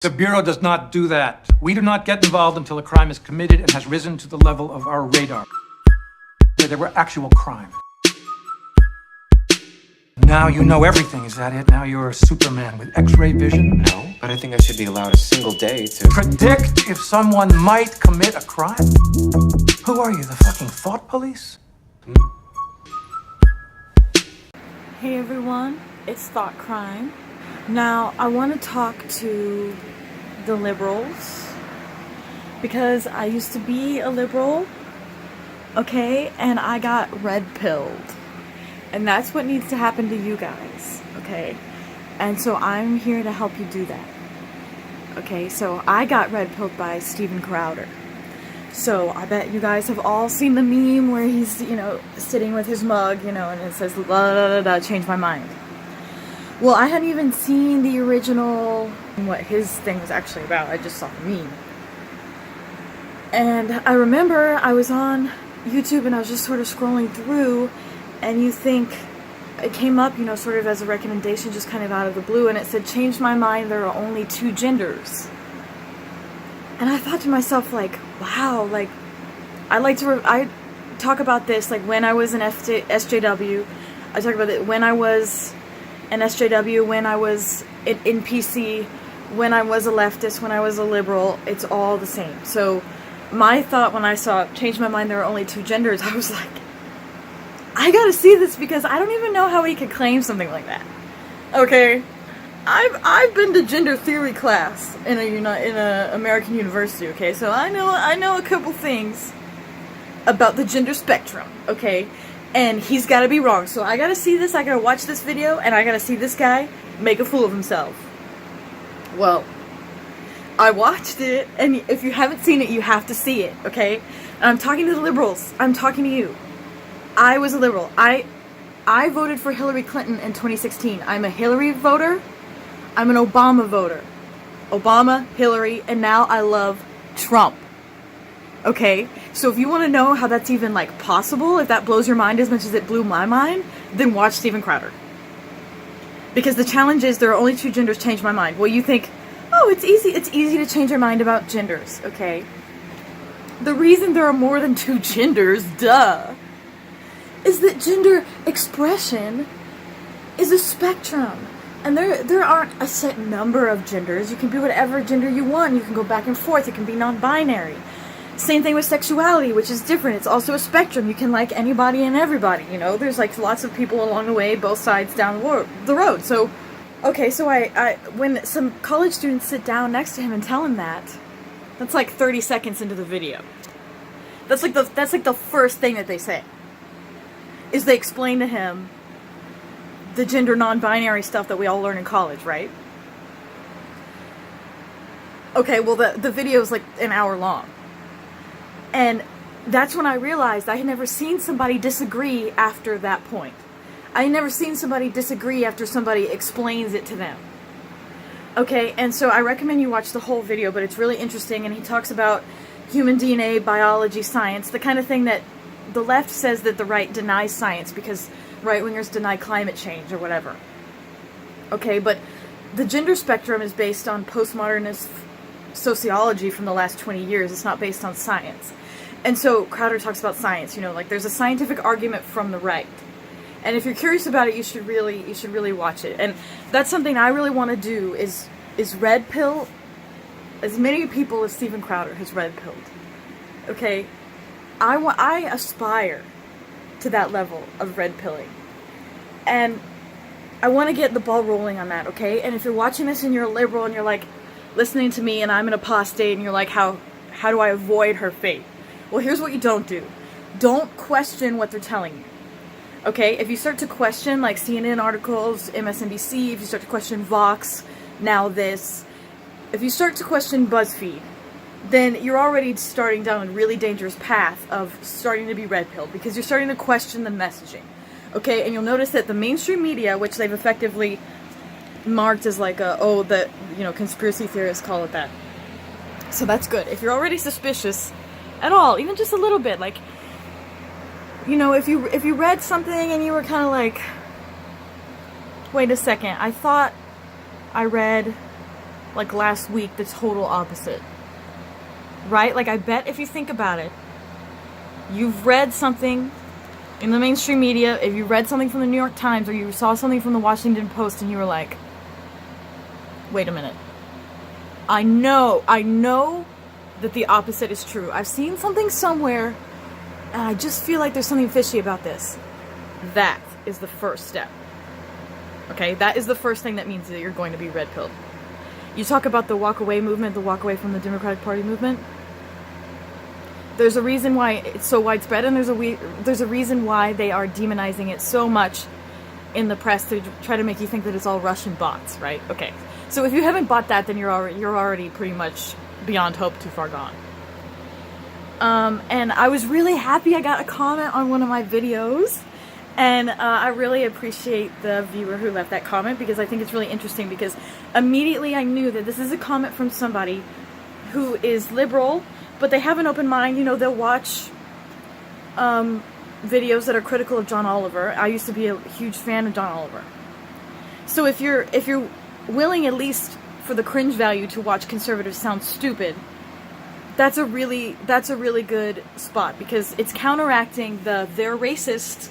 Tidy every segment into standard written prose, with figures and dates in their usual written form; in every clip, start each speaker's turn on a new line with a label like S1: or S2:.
S1: The Bureau does not do that. We do not get involved until a crime is committed and has risen to the level of our radar. There were actual crimes. Now you know everything, is that it? Now you're a Superman with X-ray vision?
S2: No, but I think I should be allowed a single day to
S1: Predict if someone might commit a crime? Who are you, the fucking thought police?
S3: Hey everyone, it's Thought Crime. Now, I want to talk to the liberals because I used to be a liberal, okay, and I got red-pilled. And that's what needs to happen to you guys, okay? And so I'm here to help you do that. Okay, so I got red-pilled by Steven Crowder. So I bet you guys have all seen the meme where he's, sitting with his mug, and it says, la da da da, change my mind. Well, I hadn't even seen the original, what his thing was actually about. I just saw the meme. And I remember I was on YouTube and I was just sort of scrolling through, and you think it came up, sort of as a recommendation, just kind of out of the blue, and it said, change my mind, there are only two genders. And I thought to myself, like, wow, like, I talk about this, like, when I was an SJW, I talk about it when I was an SJW, when I was in PC, when I was a leftist, when I was a liberal, it's all the same. So my thought when I saw change my mind, there are only two genders, I was like, I gotta see this because I don't even know how he could claim something like that. Okay, I've been to gender theory class in a American university. Okay, so I know a couple things about the gender spectrum. Okay, and he's got to be wrong. So I gotta see this. I gotta watch this video, and I gotta see this guy make a fool of himself. Well, I watched it, and if you haven't seen it, you have to see it. Okay, and I'm talking to the liberals. I'm talking to you. I was a liberal. I voted for Hillary Clinton in 2016. I'm a Hillary voter. I'm an Obama voter. Obama, Hillary, and now I love Trump. Okay? So if you want to know how that's even, like, possible, if that blows your mind as much as it blew my mind, then watch Steven Crowder. Because the challenge is there are only two genders, change my mind. Well, you think, oh, it's easy to change your mind about genders. Okay? The reason there are more than two genders, duh, is that gender expression is a spectrum. And there aren't a set number of genders. You can be whatever gender you want. You can go back and forth. It can be non-binary. Same thing with sexuality, which is different. It's also a spectrum. You can like anybody and everybody, There's like lots of people along the way, both sides down the road. So, okay, so I when some college students sit down next to him and tell him that's like 30 seconds into the video. That's like the first thing that they say. Is they explain to him the gender non-binary stuff that we all learn in college, right? Okay, well the video is like an hour long. And that's when I realized I had never seen somebody disagree after that point. I had never seen somebody disagree after somebody explains it to them. Okay, and so I recommend you watch the whole video, but it's really interesting, and he talks about human DNA, biology, science, the kind of thing that the left says that the right denies science because right-wingers deny climate change or whatever. Okay, but the gender spectrum is based on postmodernist sociology from the last 20 years. It's not based on science. And so Crowder talks about science, like there's a scientific argument from the right. And if you're curious about it, you should really watch it. And that's something I really want to do is red pill as many people as Steven Crowder has red pilled. Okay? I aspire to that level of red pilling. And I want to get the ball rolling on that, okay? And if you're watching this and you're a liberal and you're like listening to me and I'm an apostate and you're like, how do I avoid her fate? Well, here's what you don't do. Don't question what they're telling you. Okay? If you start to question like CNN articles, MSNBC, if you start to question Vox, now this, if you start to question BuzzFeed, then you're already starting down a really dangerous path of starting to be red-pilled because you're starting to question the messaging. Okay, and you'll notice that the mainstream media, which they've effectively marked as like conspiracy theorists call it that. So that's good. If you're already suspicious at all, even just a little bit, like, if you read something and you were kind of like, wait a second, I thought I read like last week, the total opposite. Right? Like, I bet if you think about it, you've read something in the mainstream media, if you read something from the New York Times or you saw something from the Washington Post and you were like, wait a minute. I know that the opposite is true. I've seen something somewhere and I just feel like there's something fishy about this. That is the first step. Okay? That is the first thing that means that you're going to be red-pilled. You talk about the walk away movement, the walk away from the Democratic Party movement. There's a reason why it's so widespread, and there's a reason why they are demonizing it so much in the press to try to make you think that it's all Russian bots, right? Okay. So if you haven't bought that, then you're already pretty much beyond hope, too far gone. And I was really happy I got a comment on one of my videos. And I really appreciate the viewer who left that comment because I think it's really interesting because immediately I knew that this is a comment from somebody who is liberal, but they have an open mind. You know, they'll watch videos that are critical of John Oliver. I used to be a huge fan of John Oliver. So if you're willing at least for the cringe value to watch conservatives sound stupid, that's a really good spot because it's counteracting they're racist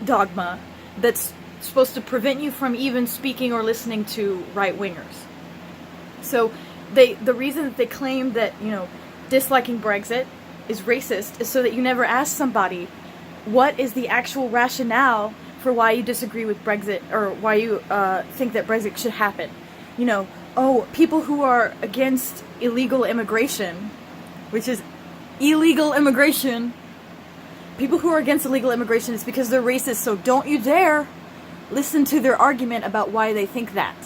S3: dogma that's supposed to prevent you from even speaking or listening to right-wingers. So the reason that they claim that, you know, disliking Brexit is racist is so that you never ask somebody what is the actual rationale for why you disagree with Brexit or why you think that Brexit should happen. You know, oh, people who are against illegal immigration, which is illegal immigration. People who are against illegal immigration is because they're racist, so don't you dare listen to their argument about why they think that.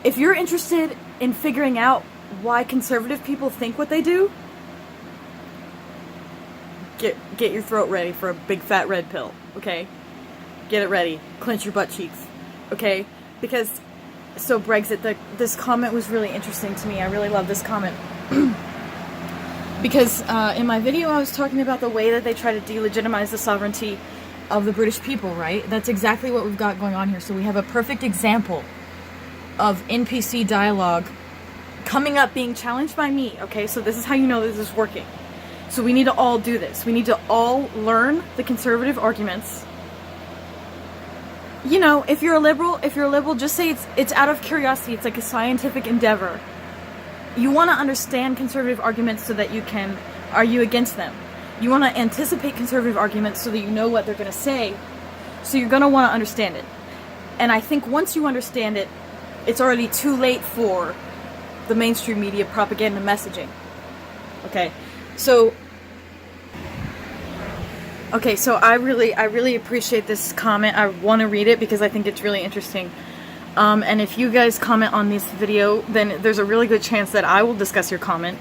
S3: If you're interested in figuring out why conservative people think what they do, get your throat ready for a big fat red pill, okay? Get it ready. Clench your butt cheeks, okay? Because, so Brexit, this comment was really interesting to me. I really love this comment. Because in my video I was talking about the way that they try to delegitimize the sovereignty of the British people, right? That's exactly what we've got going on here. So we have a perfect example of NPC dialogue coming up being challenged by me, okay? So this is how you know this is working. So we need to all do this. We need to all learn the conservative arguments. You know, if you're a liberal, just say it's out of curiosity. It's like a scientific endeavor. You want to understand conservative arguments so that you can argue against them. You want to anticipate conservative arguments so that you know what they're going to say. So you're going to want to understand it. And I think once you understand it, it's already too late for the mainstream media propaganda messaging. Okay, so I really appreciate this comment. I want to read it because I think it's really interesting. And if you guys comment on this video, then there's a really good chance that I will discuss your comment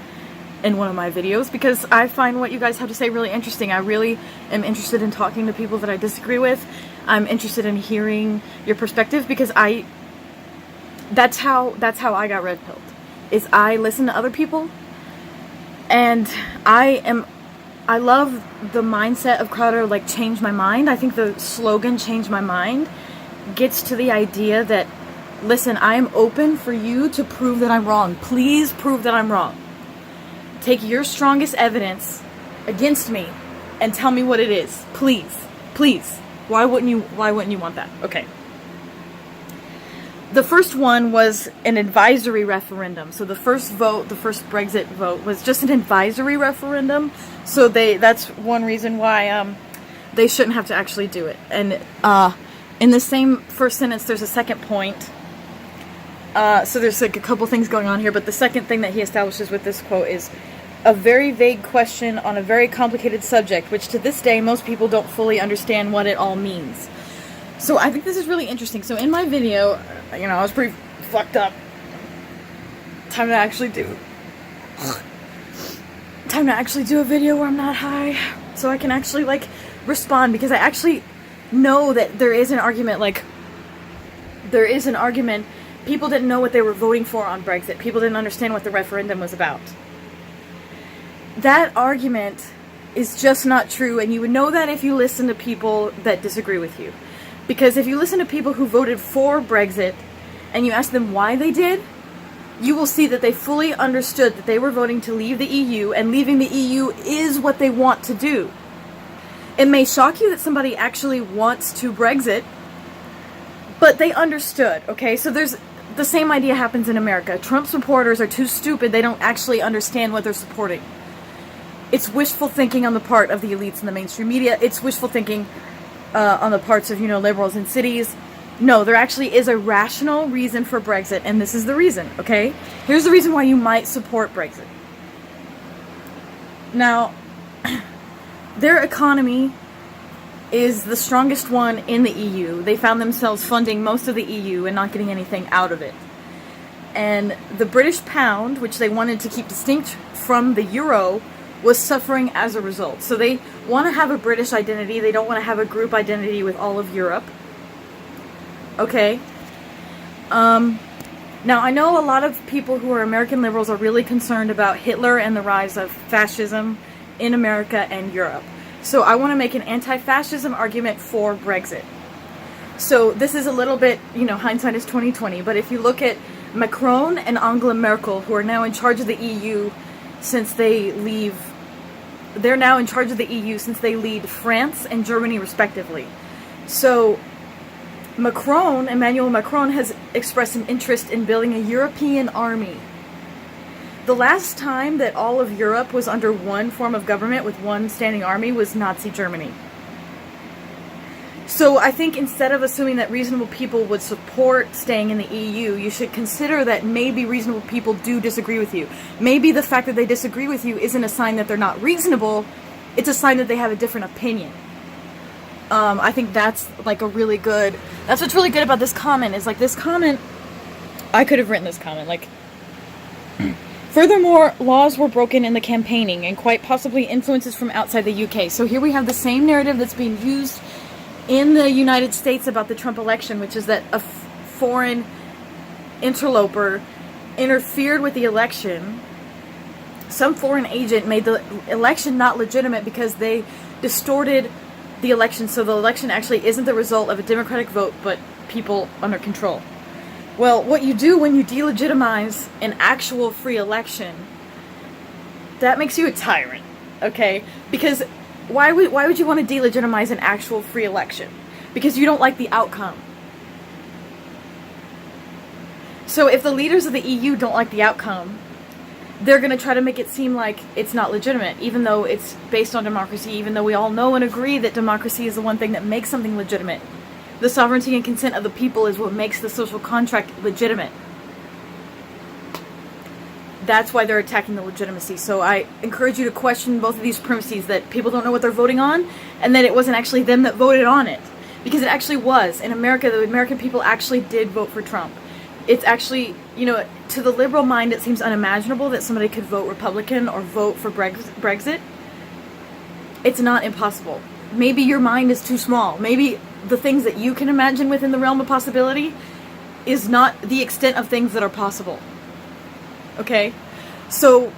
S3: in one of my videos because I find what you guys have to say really interesting. I really am interested in talking to people that I disagree with. I'm interested in hearing your perspective because that's how I got red pilled. Is I listen to other people, and I love the mindset of Crowder, like, change my mind. I think the slogan "change my mind" gets to the idea that, listen, I am open for you to prove that I'm wrong. Please prove that I'm wrong. Take your strongest evidence against me and tell me what it is. Please. Please. Why wouldn't you want that? Okay. The first one was an advisory referendum. So the first Brexit vote was just an advisory referendum. So that's one reason why they shouldn't have to actually do it. And in the same first sentence, there's a second point. So there's like a couple things going on here, but the second thing that he establishes with this quote is a very vague question on a very complicated subject, which to this day most people don't fully understand what it all means. So I think this is really interesting. So in my video, you know, I was pretty fucked up. Time to actually do a video where I'm not high, so I can actually, like, respond, because I actually know that there is an argument, people didn't know what they were voting for on Brexit. People didn't understand what the referendum was about. That argument is just not true, and you would know that if you listen to people that disagree with you. Because if you listen to people who voted for Brexit, and you ask them why they did, you will see that they fully understood that they were voting to leave the EU, and leaving the EU is what they want to do. It may shock you that somebody actually wants to Brexit, but they understood, okay? So there's the same idea happens in America. Trump supporters are too stupid, they don't actually understand what they're supporting. It's wishful thinking on the part of the elites in the mainstream media. It's wishful thinking on the parts of, liberals in cities. No, there actually is a rational reason for Brexit, and this is the reason, okay? Here's the reason why you might support Brexit. Now, their economy is the strongest one in the EU. They found themselves funding most of the EU and not getting anything out of it. And the British pound, which they wanted to keep distinct from the euro, was suffering as a result. So they want to have a British identity. They don't want to have a group identity with all of Europe. Okay? Now, I know a lot of people who are American liberals are really concerned about Hitler and the rise of fascism in America and Europe. So I want to make an anti-fascism argument for Brexit. So this is a little bit, hindsight is 20/20, but if you look at Macron and Angela Merkel, who are now in charge of the EU since they leave, they're now in charge of the EU since they lead France and Germany respectively. So Emmanuel Macron has expressed an interest in building a European army. The last time that all of Europe was under one form of government with one standing army was Nazi Germany. So I think instead of assuming that reasonable people would support staying in the EU, you should consider that maybe reasonable people do disagree with you. Maybe the fact that they disagree with you isn't a sign that they're not reasonable, it's a sign that they have a different opinion. I think that's that's what's really good about this comment, is this comment, I could have written this comment, furthermore, laws were broken in the campaigning and quite possibly influences from outside the UK. So here we have the same narrative that's being used in the United States about the Trump election, which is that a foreign interloper interfered with the election. Some foreign agent made the election not legitimate because they distorted the election, so the election actually isn't the result of a democratic vote, but people under control. Well, what you do when you delegitimize an actual free election, that makes you a tyrant, okay? Because why would you want to delegitimize an actual free election? Because you don't like the outcome. So if the leaders of the EU don't like the outcome, they're going to try to make it seem like it's not legitimate, even though it's based on democracy, even though we all know and agree that democracy is the one thing that makes something legitimate. The sovereignty and consent of the people is what makes the social contract legitimate. That's why they're attacking the legitimacy. So I encourage you to question both of these premises, that people don't know what they're voting on, and that it wasn't actually them that voted on it. Because it actually was. In America, the American people actually did vote for Trump. It's actually, to the liberal mind, it seems unimaginable that somebody could vote Republican or vote for Brexit. It's not impossible. Maybe your mind is too small. Maybe the things that you can imagine within the realm of possibility is not the extent of things that are possible. Okay? So,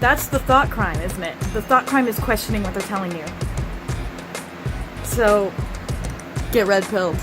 S3: that's the thought crime, isn't it? The thought crime is questioning what they're telling you. So, get red pilled.